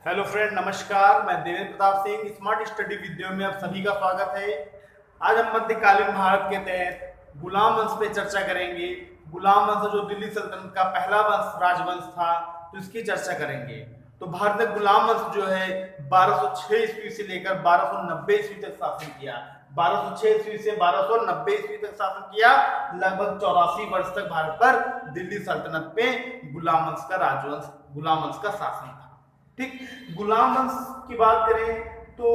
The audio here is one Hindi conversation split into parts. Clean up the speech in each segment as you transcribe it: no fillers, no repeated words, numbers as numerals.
हेलो फ्रेंड, नमस्कार। मैं Devendra Pratap Singh smart study video में आप सभी का स्वागत है। आज हम मध्यकालीन भारत के तहत गुलाम वंश पे चर्चा करेंगे। गुलाम वंश जो दिल्ली सल्तनत का पहला वंश राजवंश था, तो इसकी चर्चा करेंगे। तो भारत ने गुलाम वंश जो है 1206 ईस्वी से लेकर 1290 ईस्वी तक शासन किया। 1206 ईस्वी से 1290 ईस्वी तक शासन किया। लगभग 84 वर्ष तक भारत पर दिल्ली सल्तनत पे गुलाम वंश का राजवंश, गुलाम वंश का शासन था। ठीक। गुलाम वंश की बात करें तो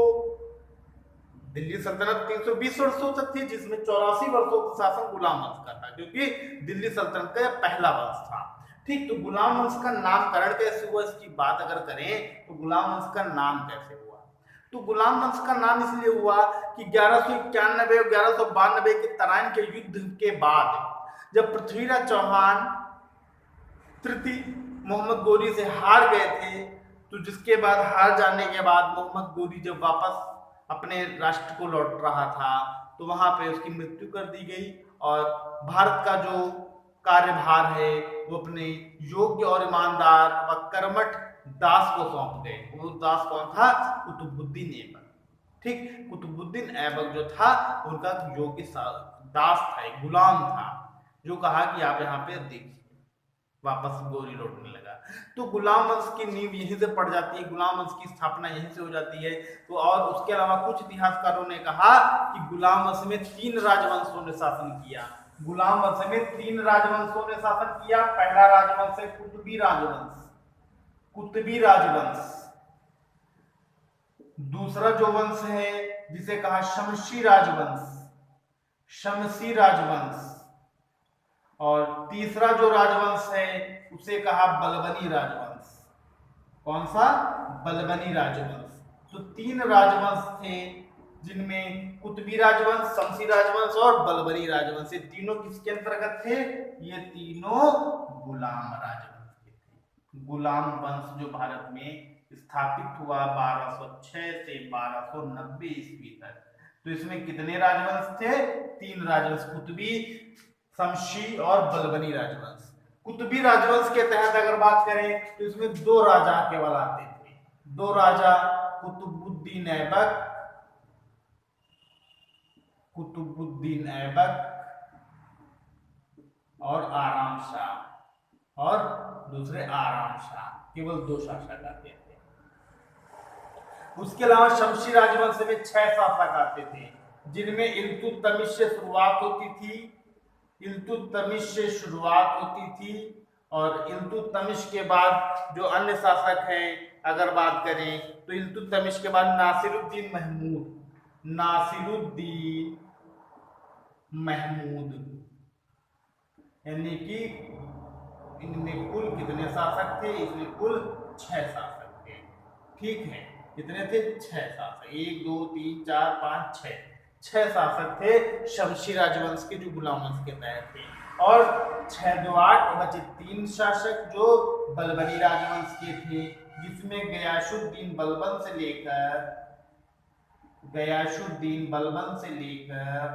दिल्ली सल्तनत 320 वर्षों तक थी, जिसमें 84 वर्षों का शासन गुलाम वंश का था, क्योंकि दिल्ली सल्तनत का पहला वंश था। ठीक। तो गुलाम वंश का नामकरण कैसे हुआ, इसकी बात अगर करें तो गुलाम वंश का नाम कैसे हुआ, तो गुलाम वंश का नाम इसलिए हुआ कि 1191 और 1192 के तराइन के युद्ध के बाद जब पृथ्वीराज चौहान तृतीय मोहम्मद गोरी से हार गए थे, तो जिसके बाद हार जाने के बाद मोहम्मद गोरी जब वापस अपने राष्ट्र को लौट रहा था, तो वहां पे उसकी मृत्यु कर दी गई और भारत का जो कार्यभार है वो अपने योग्य और ईमानदार व कर्मठ दास को सौंप गए। वो दास कौन था? कुतुबुद्दीन ऐबक। ठीक। कुतुबुद्दीन ऐबक जो था उनका योग्य दास था, गुलाम था, जो कहा कि आप यहाँ पे देखिए, वापस गोरी लौटने लगा। तो गुलाम वंश की नींव यहीं से पड़ जाती है, गुलाम वंश की स्थापना यहीं से हो जाती है। तो और उसके अलावा कुछ इतिहासकारों ने कहा कि गुलाम वंश में 3 राजवंशों ने शासन किया। गुलाम वंश में 3 राजवंशों ने शासन किया। पहला राजवंश है कुतुबी राजवंश, कुतुबी राजवंश। दूसरा जो वंश है जिसे कहा शमशी राजवंश, शमसी राजवंश। और तीसरा जो राजवंश है उसे कहा बलबनी राजवंश। कौन सा? बलबनी राजवंश। तो 3 राजवंश थे, जिनमें कुतुबी राजवंश, शमसी राजवंश और बलबनी राजवंश। ये तीनों किसके अंतर्गत थे? ये तीनों गुलाम राजवंश के थे। गुलाम वंश जो भारत में स्थापित हुआ 1206 से 1290 ईस्वी तक। तो इसमें कितने राजवंश थे? 3 राजवंश, कुतुबी, शमशी और बलबनी राजवंश। कुतुबी राजवंश के तहत अगर बात करें तो इसमें 2 राजा केवल आते थे। 2 राजा, कुतुबुद्दीन ऐबक, कुतुबुद्दीन ऐबक और आराम शाह, और दूसरे आराम शाह। केवल 2 शासक आते थे। उसके अलावा शमशी राजवंश में 6 शासक आते थे, जिनमें इल्तुतमिश से शुरुआत होती थी। इल्तुतमिश से शुरुआत होती थी और इल्तुतमिश के बाद जो अन्य शासक हैं अगर बात करें तो इल्तुतमिश के बाद नासिरुद्दीन महमूद, नासिरुद्दीन महमूद, यानी कि इनमें कुल कितने शासक थे? इसमें कुल 6 शासक थे। ठीक है, कितने थे? 6 शासक। 1 2 3 4 5 6, 6 शासक थे शमशी राजवंश के, जो गुलाम वंश के तहत थे। और 6 2 8 बचे 3 शासक जो बलबनी राजवंश के थे, जिसमें गयासुद्दीन बलबन से लेकर, गयासुद्दीन बलबन से लेकर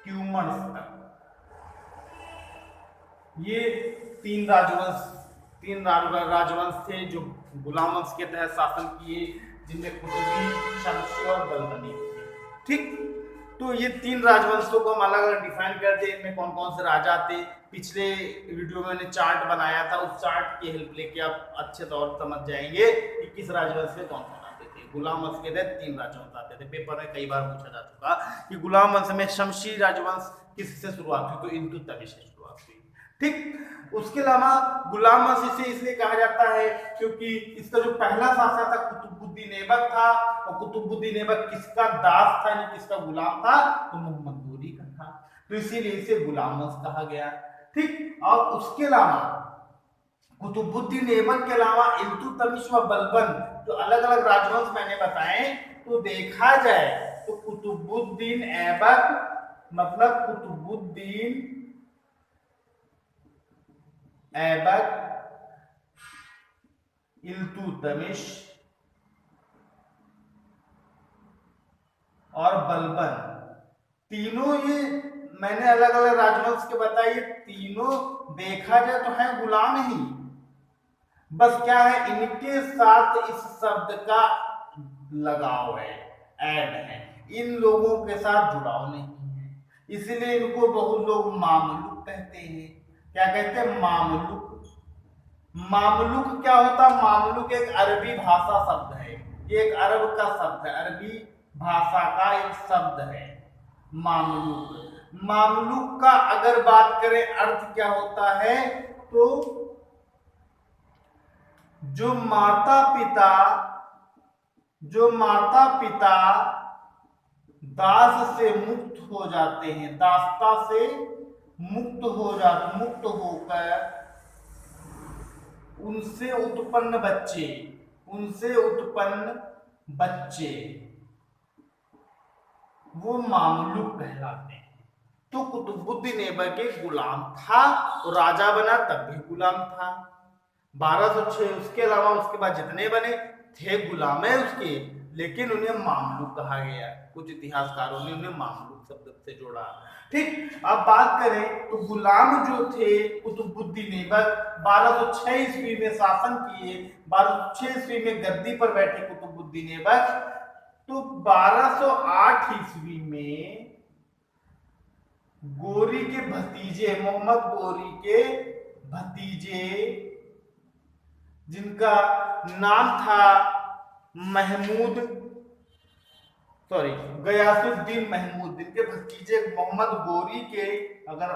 ट्यूमर्स तक, ये 3 राजवंश, 3 राजवंश थे जो गुलाम वंश के तहत शासन किए, जिनमें कुतुबी, शमशी और बलबनी थे। ठीक। तो ये 3 राजवंशों को हम अलग अलग डिफाइन कर दे, इनमें कौन कौन से राजा थे। पिछले वीडियो में मैंने चार्ट बनाया था, उस चार्ट की हेल्प लेके आप अच्छे तौर समझ जाएंगे कि किस राजवंश में कौन कौन आते थे। गुलाम वंश के तहत 3 राजवंश आते थे। पेपर में कई बार पूछा जा चुका कि गुलाम वंश में शमशी राजवंश किससे शुरुआत हुई, तो इल्तुतमिश से शुरुआत हुई। ठीक। उसके अलावा गुलाम वंश इसे इसलिए कहा जाता है क्योंकि इसका जो पहला शासक था कुतुबुद्दीन ऐबक था, और कुतुबुद्दीन ऐबक किसका दास था, यानी किसका गुलाम था? तो मोहम्मद गोरी का था। तो इसीलिए इसे गुलाम वंश कहा गया। ठीक। और उसके अलावा कुतुबुद्दीन ऐबक के अलावा इल्तुतमिश व बलबन, जो अलग अलग राजवंश मैंने बताए, तो देखा जाए तो कुतुबुद्दीन ऐबक मतलब कुतुबुद्दीन ऐबक, इल्तुतमिश और बलबन, तीनों ये मैंने अलग अलग राजवंश के बताए, तीनों देखा जाए तो है गुलाम ही, बस क्या है, इनके साथ इस शब्द का लगाव है, ऐड है, इन लोगों के साथ जुड़ाव नहीं है, इसलिए इनको बहुत लोग मामलुक कहते हैं। क्या कहते हैं? मामलुक। मामलुक क्या होता है? मामलुक एक अरबी भाषा शब्द है, ये एक अरब का शब्द है, अरबी भाषा का एक शब्द है मामलुक। मामलुक का अगर बात करें अर्थ क्या होता है, तो जो माता पिता दास से मुक्त हो जाते हैं, दासता से मुक्त होकर उनसे उत्पन्न बच्चे वो मामलुक कहलाते हैं। तो कुतुबुद्दीन ऐबक एक गुलाम था, तो राजा बना तब भी गुलाम था। 1206 उसके अलावा उसके बाद जितने बने थे गुलाम है उसके, लेकिन उन्हें मामलुक कहा गया। कुछ इतिहासकारों ने उन्हें मामलुक शब्द से जोड़ा। ठीक, अब बात करें तो गुलाम जो थे कुतुबुद्दीन ऐबक 1206 ईस्वी में शासन किए, 1206 ईस्वी में गद्दी पर बैठे कुतुबुद्दीन ऐबक। तो 1208 ईस्वी में गोरी के भतीजे, मोहम्मद गोरी के भतीजे, जिनका नाम था गयासुद्दीन महमूद, इनके भतीजे मोहम्मद गोरी के, अगर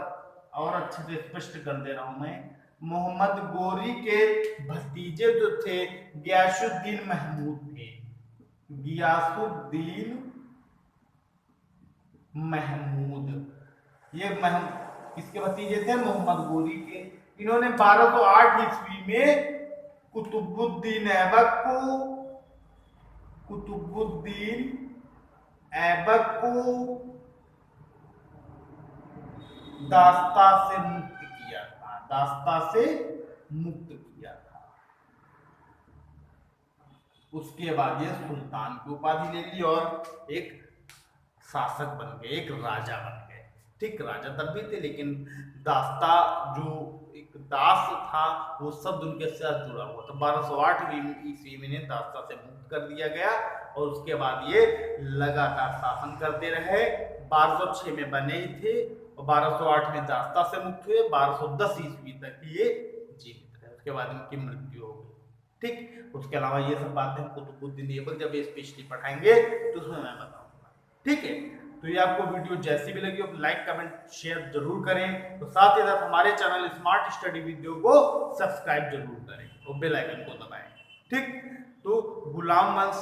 और अच्छे से स्पष्ट कर दे रहा हूं मैं, मोहम्मद गोरी के भतीजे जो थे गयासुद्दीन महमूद थे, गियासुद्दीन महमूद, ये किसके भतीजे थे? मोहम्मद गोरी के। इन्होंने 1208 ईस्वी में कुतुबुद्दीन ऐबक को दास्ता से मुक्त किया था। उसके बाद ये सुल्तान की उपाधि ले ली और एक शासक बन गए, एक राजा बन गए। ठीक, राजा तब भी थे, लेकिन दास्ता जो एक दास था वो शब्द उनके साथ जुड़ा हुआ था। 1208 ईस्वी में इन्हें दास्ता से मुक्त कर दिया गया और उसके बाद ये लगातार शासन करते रहे। 1206 में बने ही थे और 1208 में दास्ता से मुक्त हुए, 1210 ईस्वी तक ये जीवित रहे, उसके बाद इनकी मृत्यु हो गई। ठीक, उसके अलावा ये सब बातें कुतुबुद्दीन ऐबक जब स्पेशली पढ़ाएंगे तो उसमें मैं बताऊंगा। ठीक है, तो ये आपको वीडियो जैसी भी लगी हो लाइक कमेंट शेयर जरूर करें, तो साथ ही साथ हमारे चैनल स्मार्ट स्टडी वीडियो को सब्सक्राइब जरूर करें और बेल आइकन को दबाएं। ठीक, तो गुलाम वंश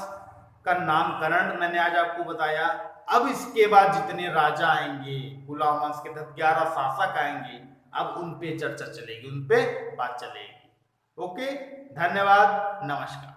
का नामकरण मैंने आज आपको बताया। अब इसके बाद जितने राजा आएंगे गुलाम वंश के तहत 11 शासक आएंगे, अब उन पे चर्चा चलेगी, उन पे बात चलेगी। ओके, धन्यवाद, नमस्कार।